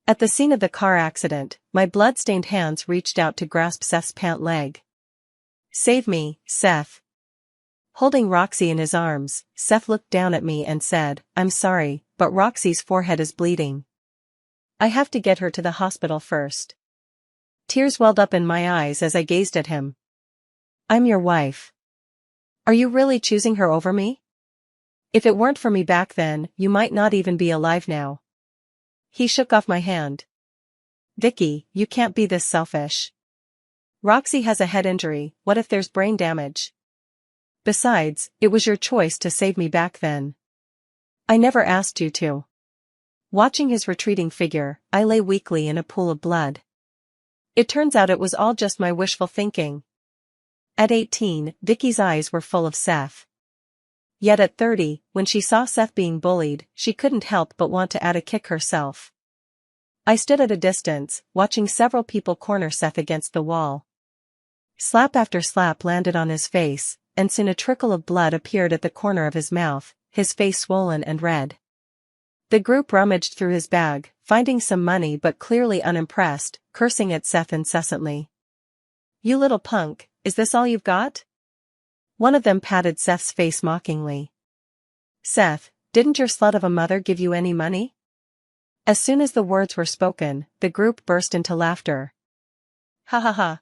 At the scene of the car accident, my blood-stained hands reached out to grasp Seth's pant leg. "Save me, Seth." Holding Roxy in his arms, Seth looked down at me and said, "I'm sorry, but Roxy's forehead is bleeding. I have to get her to the hospital first." Tears welled up in my eyes as I gazed at him. "I'm your wife. Are you really choosing her over me? If it weren't for me back then, you might not even be alive now." He shook off my hand. "Vicky, you can't be this selfish. Roxy has a head injury, what if there's brain damage? Besides, it was your choice to save me back then. I never asked you to." Watching his retreating figure, I lay weakly in a pool of blood. It turns out it was all just my wishful thinking. At 18, Vicky's eyes were full of Seth. Yet at 30, when she saw Seth being bullied, she couldn't help but want to add a kick herself. I stood at a distance, watching several people corner Seth against the wall. Slap after slap landed on his face, and soon a trickle of blood appeared at the corner of his mouth, his face swollen and red. The group rummaged through his bag, finding some money but clearly unimpressed, cursing at Seth incessantly. "You little punk, is this all you've got?" One of them patted Seth's face mockingly. "Seth, didn't your slut of a mother give you any money?" As soon as the words were spoken, the group burst into laughter. "Ha ha ha.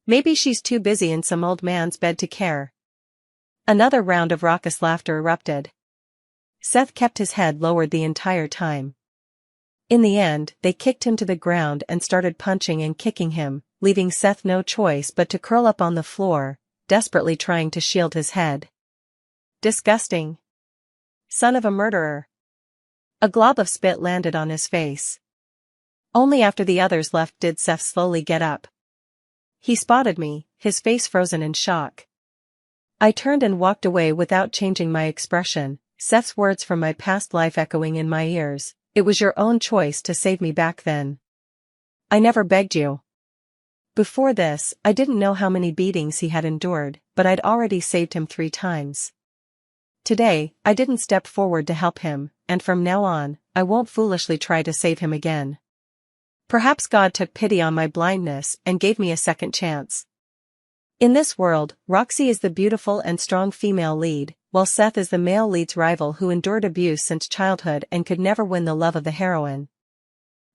Maybe she's too busy in some old man's bed to care." Another round of raucous laughter erupted. Seth kept his head lowered the entire time. In the end, they kicked him to the ground and started punching and kicking him, leaving Seth no choice but to curl up on the floor, desperately trying to shield his head. "Disgusting. Son of a murderer." A glob of spit landed on his face. Only after the others left did Seth slowly get up. He spotted me, his face frozen in shock. I turned and walked away without changing my expression, Seth's words from my past life echoing in my ears. "It was your own choice to save me back then. I never begged you." Before this, I didn't know how many beatings he had endured, but I'd already saved him 3 times. Today, I didn't step forward to help him, and from now on, I won't foolishly try to save him again. Perhaps God took pity on my blindness and gave me a second chance. In this world, Roxy is the beautiful and strong female lead, while Seth is the male lead's rival who endured abuse since childhood and could never win the love of the heroine.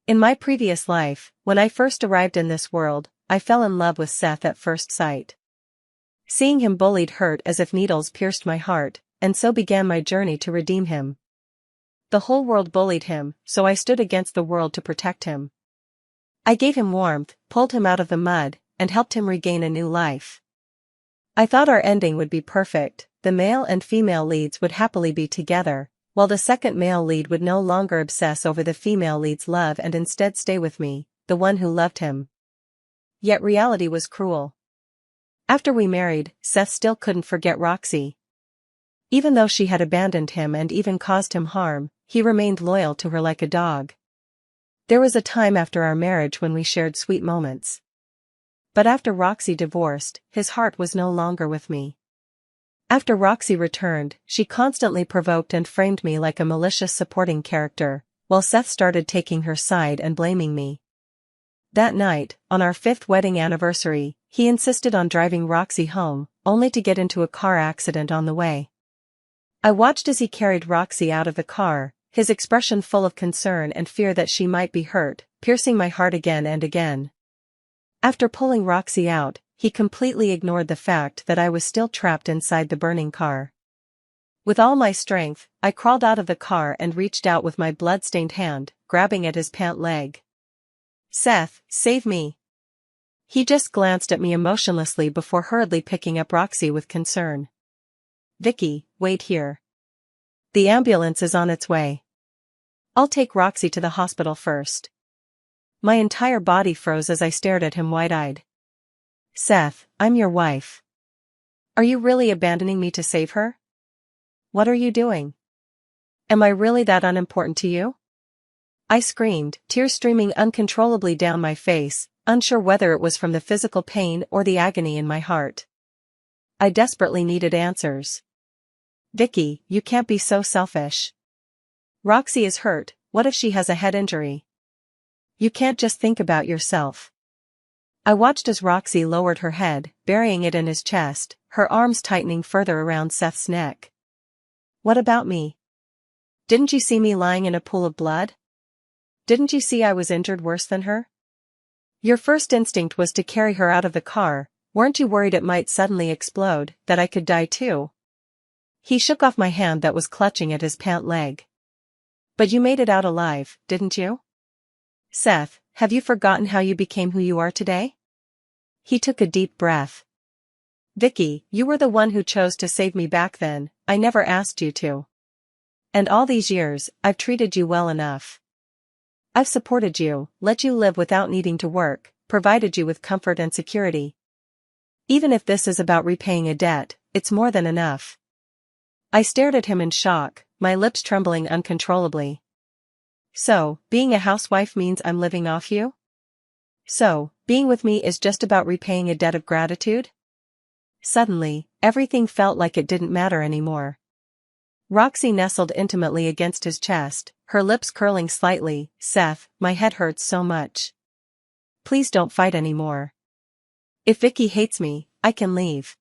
In my previous life, when I first arrived in this world, I fell in love with Seth at first sight. Seeing him bullied hurt as if needles pierced my heart, and so began my journey to redeem him. The whole world bullied him, so I stood against the world to protect him. I gave him warmth, pulled him out of the mud, and helped him regain a new life. I thought our ending would be perfect, the male and female leads would happily be together, while the second male lead would no longer obsess over the female lead's love and instead stay with me, the one who loved him. Yet reality was cruel. After we married, Seth still couldn't forget Roxy. Even though she had abandoned him and even caused him harm, he remained loyal to her like a dog. There was a time after our marriage when we shared sweet moments. But after Roxy divorced, his heart was no longer with me. After Roxy returned, she constantly provoked and framed me like a malicious supporting character, while Seth started taking her side and blaming me. That night, on our 5th wedding anniversary, he insisted on driving Roxy home, only to get into a car accident on the way. I watched as he carried Roxy out of the car, his expression full of concern and fear that she might be hurt, piercing my heart again and again. After pulling Roxy out, he completely ignored the fact that I was still trapped inside the burning car. With all my strength, I crawled out of the car and reached out with my blood-stained hand, grabbing at his pant leg. "Seth, save me." He just glanced at me emotionlessly before hurriedly picking up Roxy with concern. "Vicky, wait here. The ambulance is on its way. I'll take Roxy to the hospital first." My entire body froze as I stared at him wide-eyed. "Seth, I'm your wife. Are you really abandoning me to save her? What are you doing? Am I really that unimportant to you?" I screamed, tears streaming uncontrollably down my face, unsure whether it was from the physical pain or the agony in my heart. I desperately needed answers. "Vicky, you can't be so selfish. Roxy is hurt, what if she has a head injury? You can't just think about yourself. I watched as Roxy lowered her head, burying it in his chest, her arms tightening further around Seth's neck. What about me? Didn't you see me lying in a pool of blood? Didn't you see I was injured worse than her? Your first instinct was to carry her out of the car. Weren't you worried it might suddenly explode, that I could die too? He shook off my hand that was clutching at his pant leg. But you made it out alive, didn't you? Seth, have you forgotten how you became who you are today? He took a deep breath. Vicky, you were the one who chose to save me back then. I never asked you to. And all these years, I've treated you well enough. I've supported you, let you live without needing to work, provided you with comfort and security. Even if this is about repaying a debt, it's more than enough. I stared at him in shock, my lips trembling uncontrollably. So, being a housewife means I'm living off you? So, being with me is just about repaying a debt of gratitude? Suddenly, everything felt like it didn't matter anymore. Roxy nestled intimately against his chest, her lips curling slightly. Seth, my head hurts so much. Please don't fight anymore. If Vicky hates me, I can leave.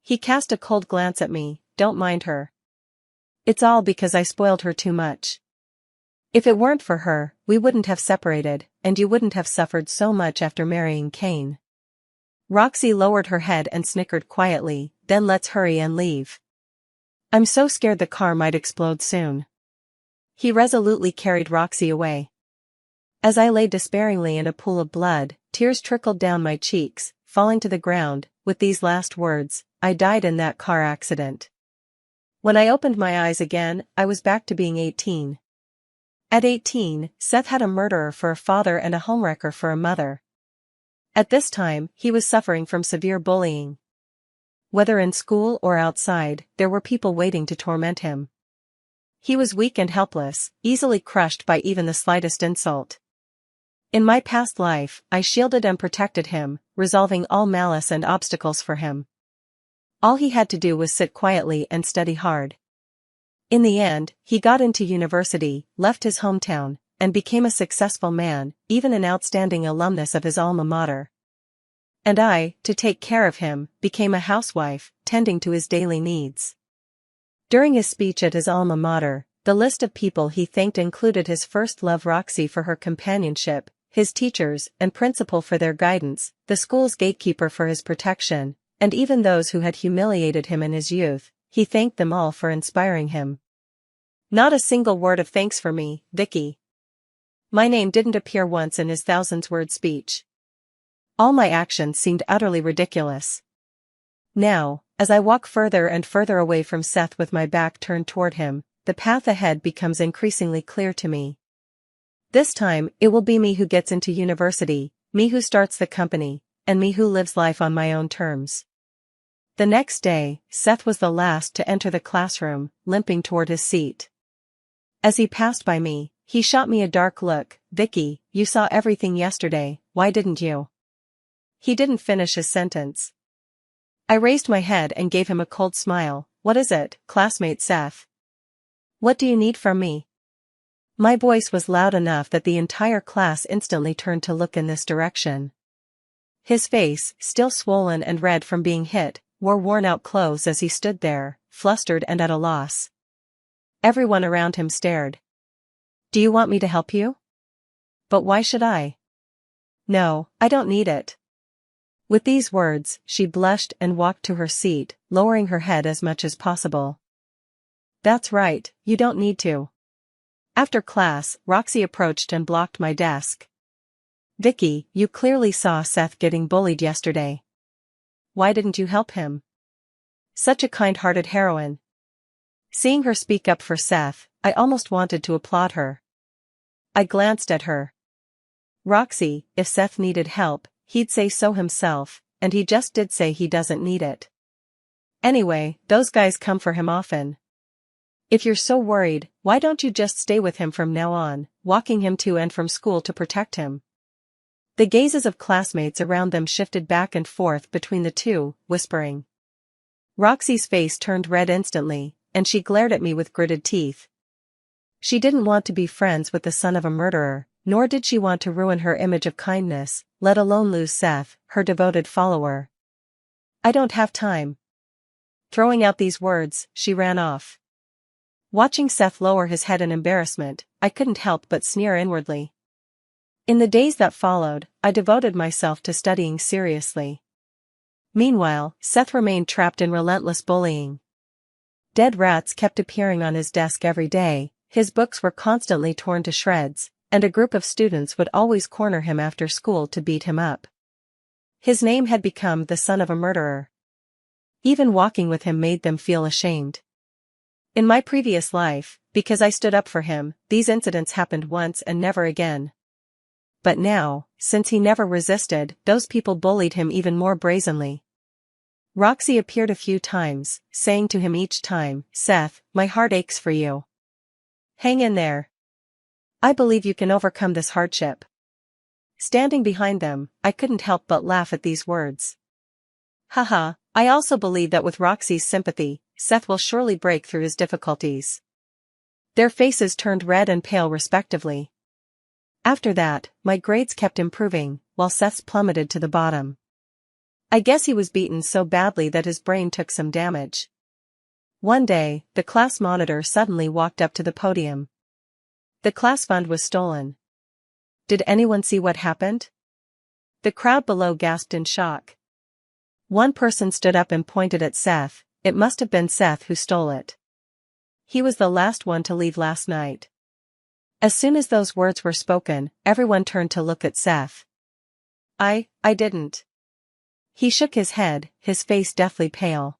He cast a cold glance at me. Don't mind her. It's all because I spoiled her too much. If it weren't for her, we wouldn't have separated, and you wouldn't have suffered so much after marrying Kane. Roxy lowered her head and snickered quietly. Then let's hurry and leave. I'm so scared the car might explode soon. He resolutely carried Roxy away. As I lay despairingly in a pool of blood, tears trickled down my cheeks, falling to the ground, with these last words, I died in that car accident. When I opened my eyes again, I was back to being 18. At 18, Seth had a murderer for a father and a homewrecker for a mother. At this time, he was suffering from severe bullying. Whether in school or outside, there were people waiting to torment him. He was weak and helpless, easily crushed by even the slightest insult. In my past life, I shielded and protected him, resolving all malice and obstacles for him. All he had to do was sit quietly and study hard. In the end, he got into university, left his hometown, and became a successful man, even an outstanding alumnus of his alma mater. And I, to take care of him, became a housewife, tending to his daily needs. During his speech at his alma mater, the list of people he thanked included his first love Roxy for her companionship, his teachers and principal for their guidance, the school's gatekeeper for his protection, and even those who had humiliated him in his youth. He thanked them all for inspiring him. Not a single word of thanks for me, Vicky. My name didn't appear once in his thousands-word speech. All my actions seemed utterly ridiculous. Now, as I walk further and further away from Seth with my back turned toward him, the path ahead becomes increasingly clear to me. This time, it will be me who gets into university, me who starts the company, and me who lives life on my own terms. The next day, Seth was the last to enter the classroom, limping toward his seat. As he passed by me, he shot me a dark look. Vicky, you saw everything yesterday, why didn't you? He didn't finish his sentence. I raised my head and gave him a cold smile. What is it, classmate Seth? What do you need from me? My voice was loud enough that the entire class instantly turned to look in this direction. His face, still swollen and red from being hit, wore worn-out clothes as he stood there, flustered and at a loss. Everyone around him stared. Do you want me to help you? But why should I? No, I don't need it. With these words, she blushed and walked to her seat, lowering her head as much as possible. That's right, you don't need to. After class, Roxy approached and blocked my desk. Vicky, you clearly saw Seth getting bullied yesterday. Why didn't you help him? Such a kind-hearted heroine. Seeing her speak up for Seth, I almost wanted to applaud her. I glanced at her. Roxy, if Seth needed help, he'd say so himself, and he just did say he doesn't need it. Anyway, those guys come for him often. If you're so worried, why don't you just stay with him from now on, walking him to and from school to protect him? The gazes of classmates around them shifted back and forth between the two, whispering. Roxy's face turned red instantly, and she glared at me with gritted teeth. She didn't want to be friends with the son of a murderer, nor did she want to ruin her image of kindness, let alone lose Seth, her devoted follower. I don't have time. Throwing out these words, she ran off. Watching Seth lower his head in embarrassment, I couldn't help but sneer inwardly. In the days that followed, I devoted myself to studying seriously. Meanwhile, Seth remained trapped in relentless bullying. Dead rats kept appearing on his desk every day, his books were constantly torn to shreds, and a group of students would always corner him after school to beat him up. His name had become the son of a murderer. Even walking with him made them feel ashamed. In my previous life, because I stood up for him, these incidents happened once and never again. But now, since he never resisted, those people bullied him even more brazenly. Roxy appeared a few times, saying to him each time, "Seth, my heart aches for you. Hang in there. I believe you can overcome this hardship." Standing behind them, I couldn't help but laugh at these words. Haha, I also believe that with Roxy's sympathy, Seth will surely break through his difficulties. Their faces turned red and pale respectively. After that, my grades kept improving, while Seth's plummeted to the bottom. I guess he was beaten so badly that his brain took some damage. One day, the class monitor suddenly walked up to the podium. The class fund was stolen. Did anyone see what happened? The crowd below gasped in shock. One person stood up and pointed at Seth. It must have been Seth who stole it. He was the last one to leave last night. As soon as those words were spoken, everyone turned to look at Seth. I didn't. He shook his head, his face deathly pale.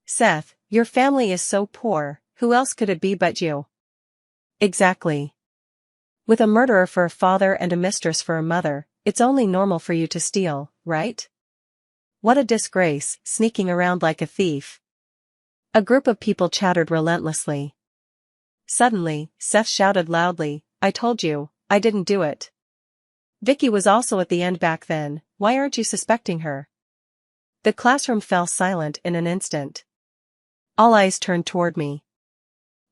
Seth, your family is so poor, who else could it be but you? Exactly. With a murderer for a father and a mistress for a mother, it's only normal for you to steal, right? What a disgrace, sneaking around like a thief. A group of people chattered relentlessly. Suddenly, Seth shouted loudly, "I told you, I didn't do it." Vicky was also at the end back then. Why aren't you suspecting her? The classroom fell silent in an instant. All eyes turned toward me.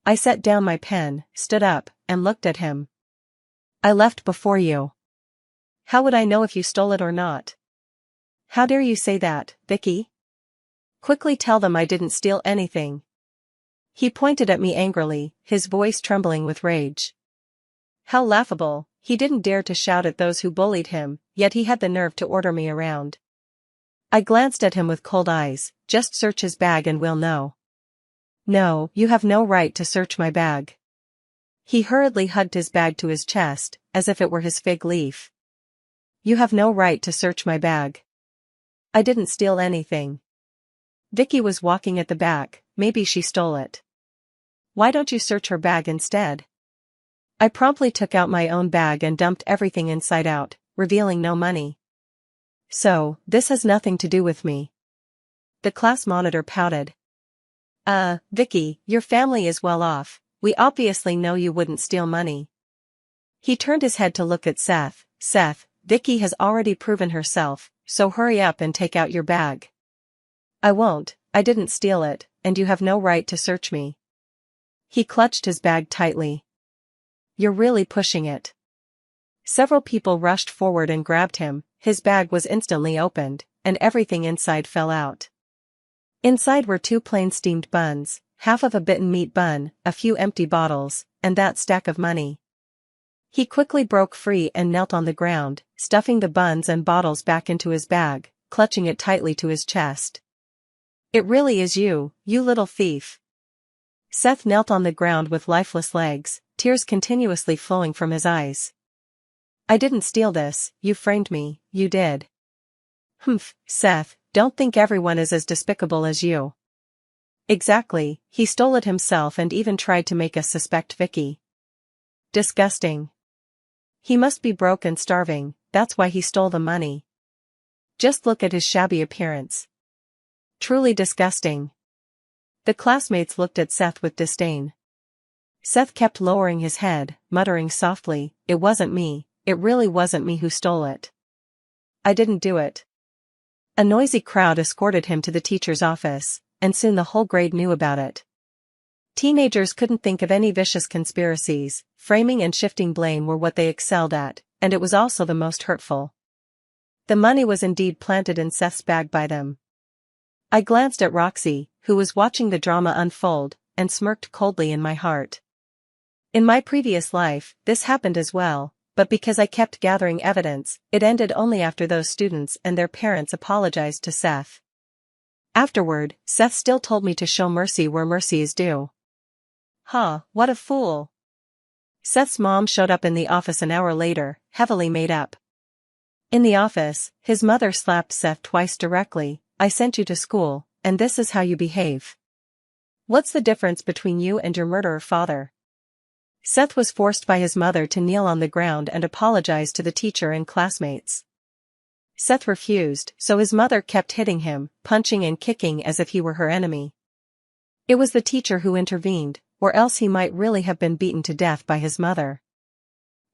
I set down my pen, stood up, and looked at him. I left before you. How would I know if you stole it or not? How dare you say that, Vicky? Quickly tell them I didn't steal anything. He pointed at me angrily, his voice trembling with rage. How laughable, he didn't dare to shout at those who bullied him, yet he had the nerve to order me around. I glanced at him with cold eyes. Just search his bag and we'll know. No, you have no right to search my bag. He hurriedly hugged his bag to his chest, as if it were his fig leaf. You have no right to search my bag. I didn't steal anything. Vicky was walking at the back, maybe she stole it. Why don't you search her bag instead? I promptly took out my own bag and dumped everything inside out, revealing no money. So, this has nothing to do with me. The class monitor pouted. Vicky, your family is well off, we obviously know you wouldn't steal money. He turned his head to look at Seth. Seth, Vicky has already proven herself, so hurry up and take out your bag. I won't, I didn't steal it, and you have no right to search me. He clutched his bag tightly. You're really pushing it. Several people rushed forward and grabbed him. His bag was instantly opened, and everything inside fell out. Inside were 2 plain steamed buns, half of a bitten meat bun, a few empty bottles, and that stack of money. He quickly broke free and knelt on the ground, stuffing the buns and bottles back into his bag, clutching it tightly to his chest. It really is you, you little thief. Seth knelt on the ground with lifeless legs, tears continuously flowing from his eyes. I didn't steal this, you framed me, you did. Humph, Seth, don't think everyone is as despicable as you. Exactly, he stole it himself and even tried to make us suspect Vicky. Disgusting. He must be broke and starving, that's why he stole the money. Just look at his shabby appearance. Truly disgusting. The classmates looked at Seth with disdain. Seth kept lowering his head, muttering softly, it wasn't me, it really wasn't me who stole it. I didn't do it. A noisy crowd escorted him to the teacher's office, and soon the whole grade knew about it. Teenagers couldn't think of any vicious conspiracies, framing and shifting blame were what they excelled at, and it was also the most hurtful. The money was indeed planted in Seth's bag by them. I glanced at Roxy, who was watching the drama unfold, and smirked coldly in my heart. In my previous life, this happened as well, but because I kept gathering evidence, it ended only after those students and their parents apologized to Seth. Afterward, Seth still told me to show mercy where mercy is due. Huh, what a fool. Seth's mom showed up in the office an hour later, heavily made up. In the office, his mother slapped Seth twice directly. I sent you to school, and this is how you behave. What's the difference between you and your murderer father? Seth was forced by his mother to kneel on the ground and apologize to the teacher and classmates. Seth refused, so his mother kept hitting him, punching and kicking as if he were her enemy. It was the teacher who intervened, or else he might really have been beaten to death by his mother.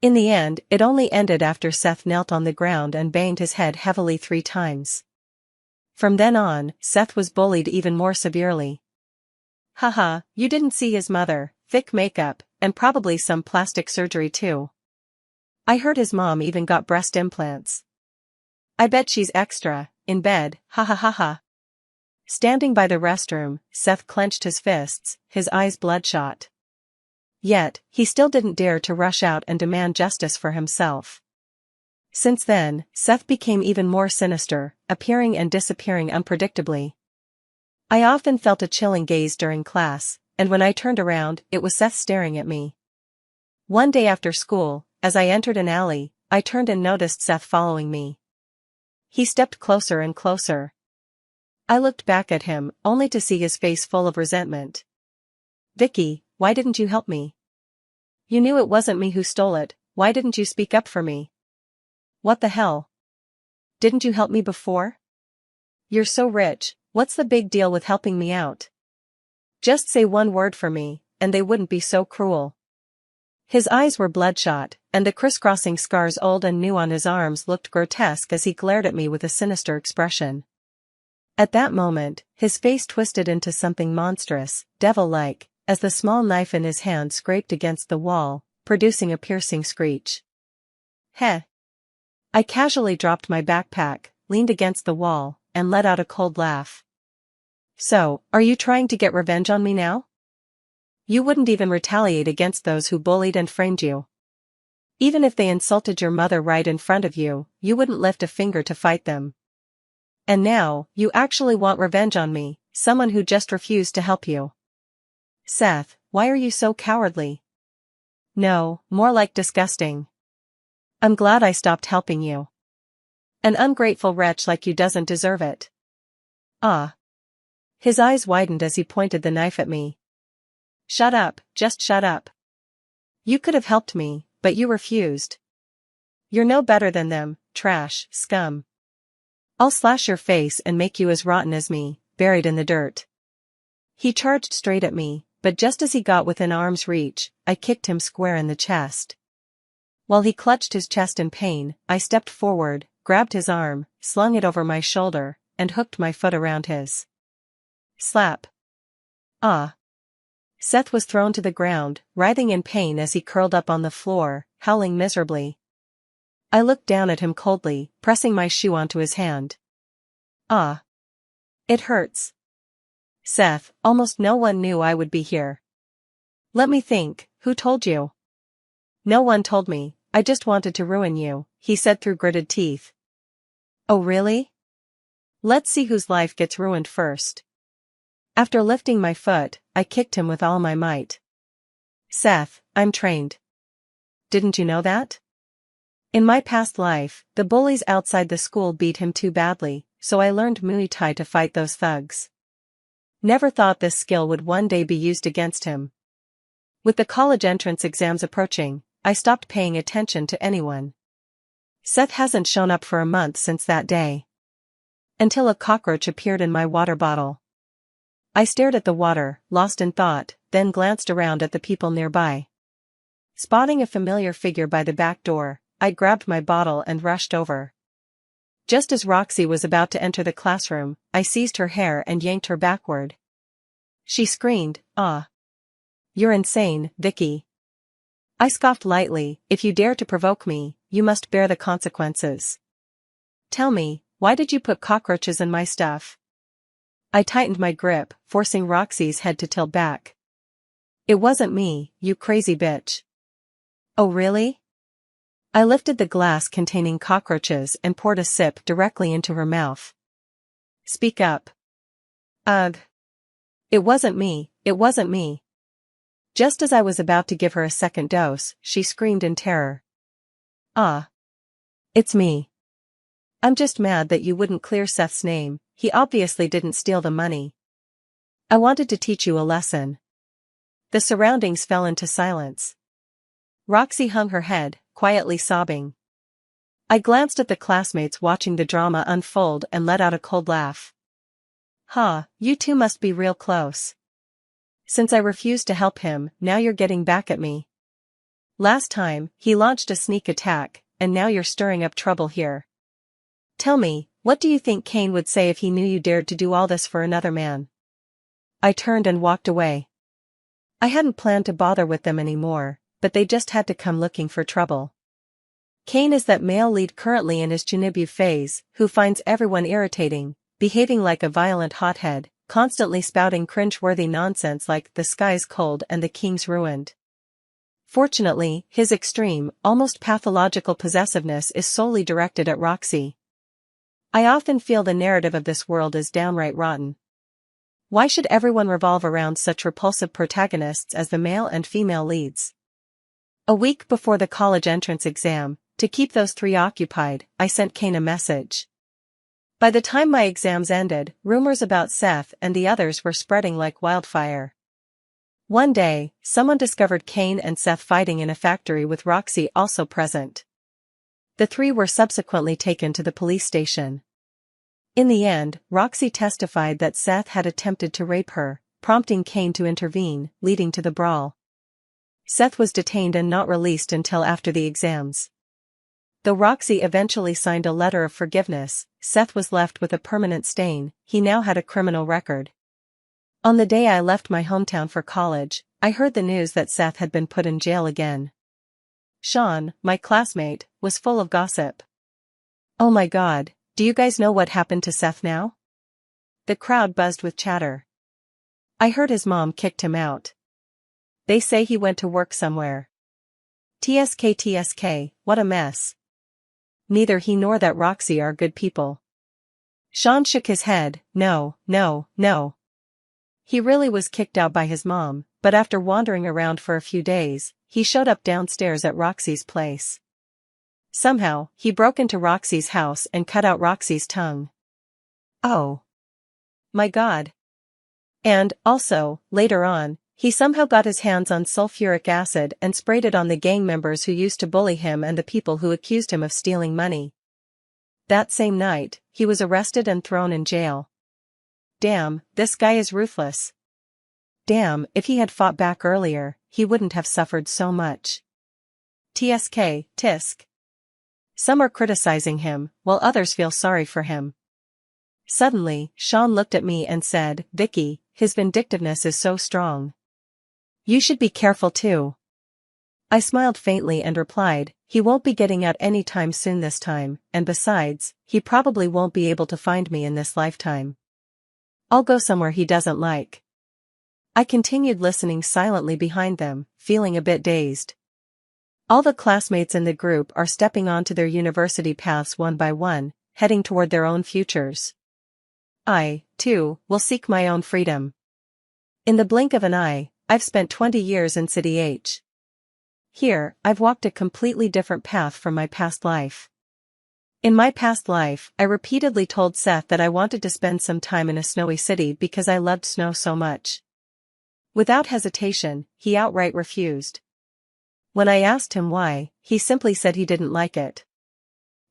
In the end, it only ended after Seth knelt on the ground and banged his head heavily 3 times. From then on, Seth was bullied even more severely. Haha, you didn't see his mother, thick makeup, and probably some plastic surgery too. I heard his mom even got breast implants. I bet she's extra, in bed, ha ha ha ha. Standing by the restroom, Seth clenched his fists, his eyes bloodshot. Yet, he still didn't dare to rush out and demand justice for himself. Since then, Seth became even more sinister, appearing and disappearing unpredictably. I often felt a chilling gaze during class, and when I turned around, it was Seth staring at me. One day after school, as I entered an alley, I turned and noticed Seth following me. He stepped closer and closer. I looked back at him, only to see his face full of resentment. Vicky, why didn't you help me? You knew it wasn't me who stole it, why didn't you speak up for me? What the hell? Didn't you help me before? You're so rich, what's the big deal with helping me out? Just say one word for me, and they wouldn't be so cruel. His eyes were bloodshot, and the crisscrossing scars old and new on his arms looked grotesque as he glared at me with a sinister expression. At that moment, his face twisted into something monstrous, devil-like, as the small knife in his hand scraped against the wall, producing a piercing screech. Heh. I casually dropped my backpack, leaned against the wall, and let out a cold laugh. So, are you trying to get revenge on me now? You wouldn't even retaliate against those who bullied and framed you. Even if they insulted your mother right in front of you, you wouldn't lift a finger to fight them. And now, you actually want revenge on me, someone who just refused to help you. Seth, why are you so cowardly? No, more like disgusting. I'm glad I stopped helping you. An ungrateful wretch like you doesn't deserve it. Ah. His eyes widened as he pointed the knife at me. Shut up, just shut up. You could have helped me, but you refused. You're no better than them, trash, scum. I'll slash your face and make you as rotten as me, buried in the dirt. He charged straight at me, but just as he got within arm's reach, I kicked him square in the chest. While he clutched his chest in pain, I stepped forward, grabbed his arm, slung it over my shoulder, and hooked my foot around his. Slap. Ah. Seth was thrown to the ground, writhing in pain as he curled up on the floor, howling miserably. I looked down at him coldly, pressing my shoe onto his hand. Ah. It hurts. Seth, almost no one knew I would be here. Let me think, who told you? No one told me, I just wanted to ruin you, he said through gritted teeth. Oh really? Let's see whose life gets ruined first. After lifting my foot, I kicked him with all my might. Seth, I'm trained. Didn't you know that? In my past life, the bullies outside the school beat him too badly, so I learned Muay Thai to fight those thugs. Never thought this skill would one day be used against him. With the college entrance exams approaching, I stopped paying attention to anyone. Seth hasn't shown up for a month since that day. Until a cockroach appeared in my water bottle. I stared at the water, lost in thought, then glanced around at the people nearby. Spotting a familiar figure by the back door, I grabbed my bottle and rushed over. Just as Roxy was about to enter the classroom, I seized her hair and yanked her backward. She screamed, "Ah!" You're insane, Vicky. I scoffed lightly. If you dare to provoke me, you must bear the consequences. Tell me, why did you put cockroaches in my stuff? I tightened my grip, forcing Roxy's head to tilt back. It wasn't me, you crazy bitch. Oh really? I lifted the glass containing cockroaches and poured a sip directly into her mouth. Speak up. Ugh. It wasn't me, it wasn't me. Just as I was about to give her a second dose, she screamed in terror. Ah. It's me. I'm just mad that you wouldn't clear Seth's name, he obviously didn't steal the money. I wanted to teach you a lesson. The surroundings fell into silence. Roxy hung her head, quietly sobbing. I glanced at the classmates watching the drama unfold and let out a cold laugh. Ha, you two must be real close. Since I refused to help him, now you're getting back at me. Last time, he launched a sneak attack, and now you're stirring up trouble here. Tell me, what do you think Kane would say if he knew you dared to do all this for another man? I turned and walked away. I hadn't planned to bother with them anymore, but they just had to come looking for trouble. Kane is that male lead currently in his Chunibu phase, who finds everyone irritating, behaving like a violent hothead, constantly spouting cringe-worthy nonsense like the sky's cold and the king's ruined. Fortunately, his extreme, almost pathological possessiveness is solely directed at Roxy. I often feel the narrative of this world is downright rotten. Why should everyone revolve around such repulsive protagonists as the male and female leads? A week before the college entrance exam, to keep those three occupied, I sent Kane a message. By the time my exams ended, rumors about Seth and the others were spreading like wildfire. One day, someone discovered Kane and Seth fighting in a factory with Roxy also present. The three were subsequently taken to the police station. In the end, Roxy testified that Seth had attempted to rape her, prompting Kane to intervene, leading to the brawl. Seth was detained and not released until after the exams. Though Roxy eventually signed a letter of forgiveness, Seth was left with a permanent stain. He now had a criminal record. On the day I left my hometown for college, I heard the news that Seth had been put in jail again. Sean, my classmate, was full of gossip. Oh my God, do you guys know what happened to Seth now? The crowd buzzed with chatter. I heard his mom kicked him out. They say he went to work somewhere. TSK, what a mess. Neither he nor that Roxy are good people. Sean shook his head. No. He really was kicked out by his mom, but after wandering around for a few days, he showed up downstairs at Roxy's place. Somehow, he broke into Roxy's house and cut out Roxy's tongue. Oh. My God. And, also, later on, he somehow got his hands on sulfuric acid and sprayed it on the gang members who used to bully him and the people who accused him of stealing money. That same night, he was arrested and thrown in jail. Damn, this guy is ruthless. Damn, if he had fought back earlier, he wouldn't have suffered so much. Tisk. Some are criticizing him, while others feel sorry for him. Suddenly, Sean looked at me and said, Vicky, his vindictiveness is so strong. You should be careful too. I smiled faintly and replied, he won't be getting out anytime soon this time, and besides, he probably won't be able to find me in this lifetime. I'll go somewhere he doesn't like. I continued listening silently behind them, feeling a bit dazed. All the classmates in the group are stepping onto their university paths one by one, heading toward their own futures. I, too, will seek my own freedom. In the blink of an eye, I've spent 20 years in City H. Here, I've walked a completely different path from my past life. In my past life, I repeatedly told Seth that I wanted to spend some time in a snowy city because I loved snow so much. Without hesitation, he outright refused. When I asked him why, he simply said he didn't like it.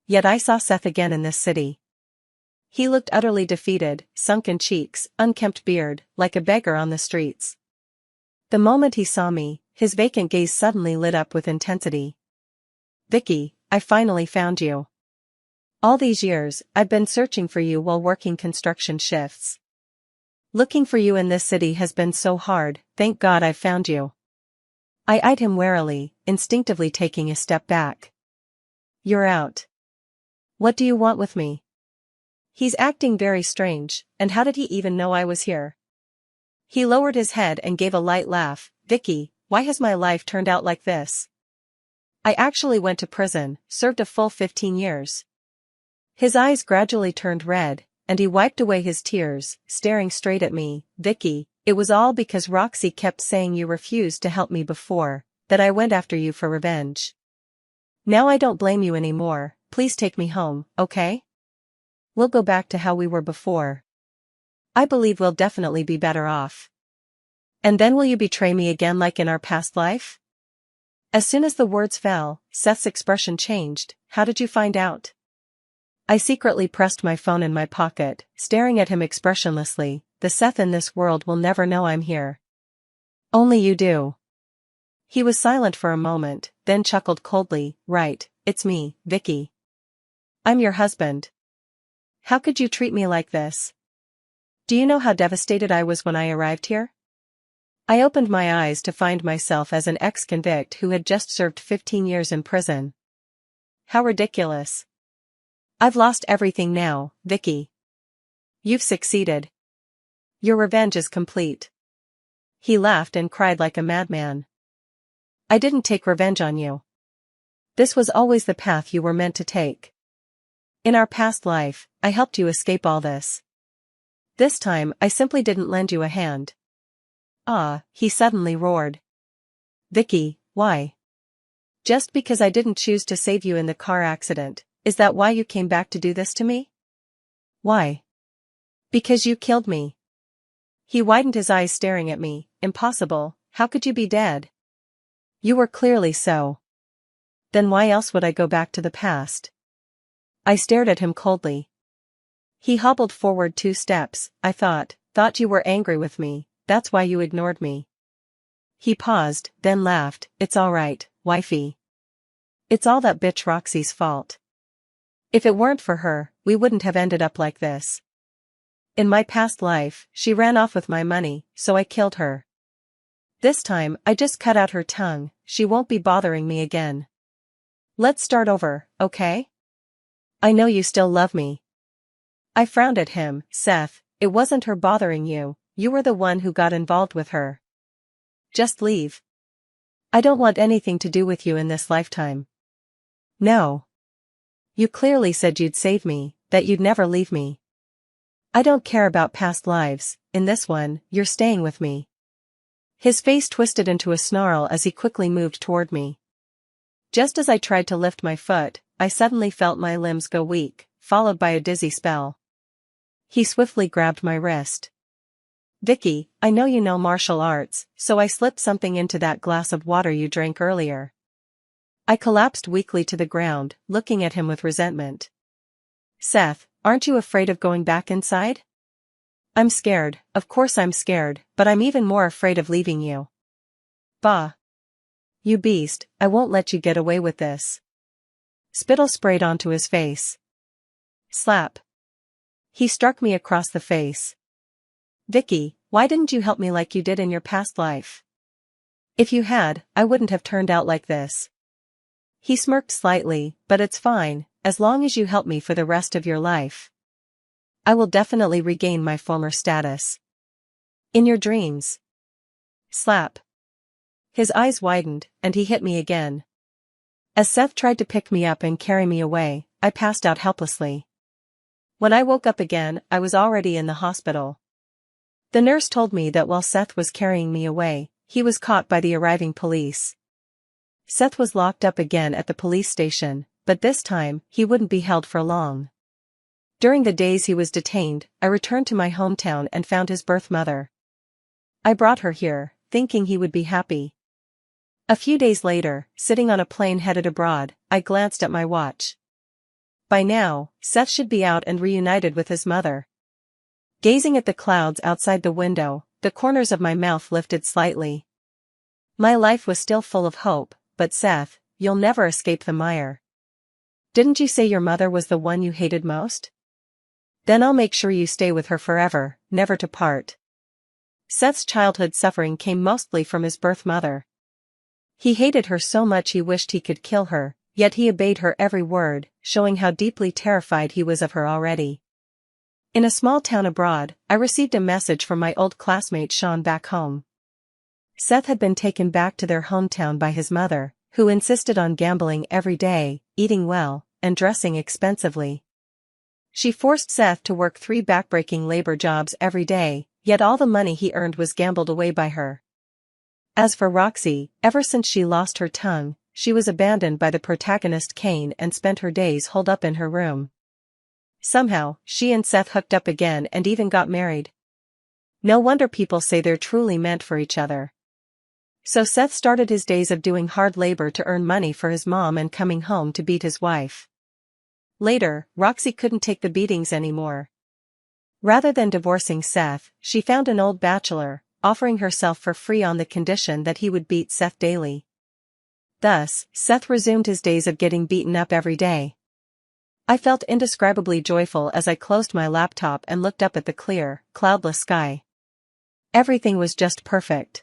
Yet I saw Seth again in this city. He looked utterly defeated, sunken cheeks, unkempt beard, like a beggar on the streets. The moment he saw me, his vacant gaze suddenly lit up with intensity. Vicky, I finally found you. All these years, I've been searching for you while working construction shifts. Looking for you in this city has been so hard, thank God I found you. I eyed him warily, instinctively taking a step back. You're out. What do you want with me? He's acting very strange, and how did he even know I was here? He lowered his head and gave a light laugh. Vicky, why has my life turned out like this? I actually went to prison, served a full 15 years. His eyes gradually turned red, and he wiped away his tears, staring straight at me. Vicky, it was all because Roxy kept saying you refused to help me before, that I went after you for revenge. Now I don't blame you anymore, please take me home, okay? We'll go back to how we were before. I believe we'll definitely be better off. And then will you betray me again like in our past life? As soon as the words fell, Seth's expression changed. How did you find out? I secretly pressed my phone in my pocket, staring at him expressionlessly. The Seth in this world will never know I'm here. Only you do. He was silent for a moment, then chuckled coldly. Right, it's me, Vicky. I'm your husband. How could you treat me like this? Do you know how devastated I was when I arrived here? I opened my eyes to find myself as an ex-convict who had just served 15 years in prison. How ridiculous. I've lost everything now, Vicky. You've succeeded. Your revenge is complete. He laughed and cried like a madman. I didn't take revenge on you. This was always the path you were meant to take. In our past life, I helped you escape all this. This time I simply didn't lend you a hand. Ah, he suddenly roared. Vicky, why? Just because I didn't choose to save you in the car accident, is that why you came back to do this to me? Why? Because you killed me. He widened his eyes staring at me. Impossible, how could you be dead? You were clearly so. Then why else would I go back to the past? I stared at him coldly. He hobbled forward 2 steps. I thought you were angry with me, that's why you ignored me. He paused, then laughed. It's all right, wifey. It's all that bitch Roxy's fault. If it weren't for her, we wouldn't have ended up like this. In my past life, she ran off with my money, so I killed her. This time, I just cut out her tongue. She won't be bothering me again. Let's start over, okay? I know you still love me. I frowned at him. Seth, it wasn't her bothering you, you were the one who got involved with her. Just leave. I don't want anything to do with you in this lifetime. No. You clearly said you'd save me, that you'd never leave me. I don't care about past lives, in this one, you're staying with me. His face twisted into a snarl as he quickly moved toward me. Just as I tried to lift my foot, I suddenly felt my limbs go weak, followed by a dizzy spell. He swiftly grabbed my wrist. Vicky, I know you know martial arts, so I slipped something into that glass of water you drank earlier. I collapsed weakly to the ground, looking at him with resentment. Seth, aren't you afraid of going back inside? I'm scared, of course I'm scared, but I'm even more afraid of leaving you. Bah. You beast, I won't let you get away with this. Spittle sprayed onto his face. Slap. He struck me across the face. Vicky, why didn't you help me like you did in your past life? If you had, I wouldn't have turned out like this. He smirked slightly, but it's fine, as long as you help me for the rest of your life. I will definitely regain my former status. In your dreams. Slap. His eyes widened, and he hit me again. As Seth tried to pick me up and carry me away, I passed out helplessly. When I woke up again, I was already in the hospital. The nurse told me that while Seth was carrying me away, he was caught by the arriving police. Seth was locked up again at the police station, but this time, he wouldn't be held for long. During the days he was detained, I returned to my hometown and found his birth mother. I brought her here, thinking he would be happy. A few days later, sitting on a plane headed abroad, I glanced at my watch. By now, Seth should be out and reunited with his mother. Gazing at the clouds outside the window, the corners of my mouth lifted slightly. My life was still full of hope, but Seth, you'll never escape the mire. Didn't you say your mother was the one you hated most? Then I'll make sure you stay with her forever, never to part. Seth's childhood suffering came mostly from his birth mother. He hated her so much he wished he could kill her, yet he obeyed her every word, showing how deeply terrified he was of her already. In a small town abroad, I received a message from my old classmate Sean back home. Seth had been taken back to their hometown by his mother, who insisted on gambling every day, eating well, and dressing expensively. She forced Seth to work 3 backbreaking labor jobs every day, yet all the money he earned was gambled away by her. As for Roxy, ever since she lost her tongue, she was abandoned by the protagonist Kane and spent her days holed up in her room. Somehow, she and Seth hooked up again and even got married. No wonder people say they're truly meant for each other. So Seth started his days of doing hard labor to earn money for his mom and coming home to beat his wife. Later, Roxy couldn't take the beatings anymore. Rather than divorcing Seth, she found an old bachelor, offering herself for free on the condition that he would beat Seth daily. Thus, Seth resumed his days of getting beaten up every day. I felt indescribably joyful as I closed my laptop and looked up at the clear, cloudless sky. Everything was just perfect.